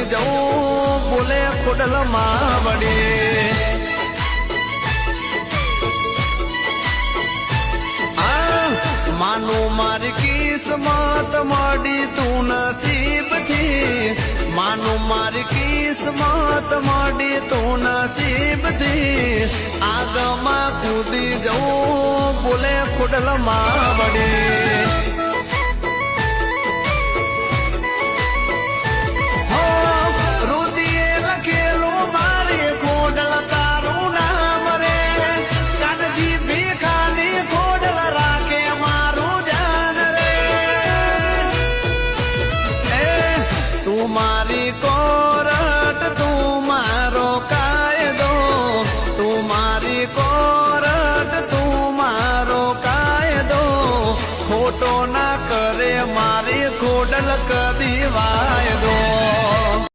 જવું બોલે ખોડલ માવડી માનું મારી કિસ્મત મળી તું નસીબ થી માનું મારી કિસ્મત મળી તું નસીબ થી આગમાં કૂદી જવું બોલે ખોડલ માવડી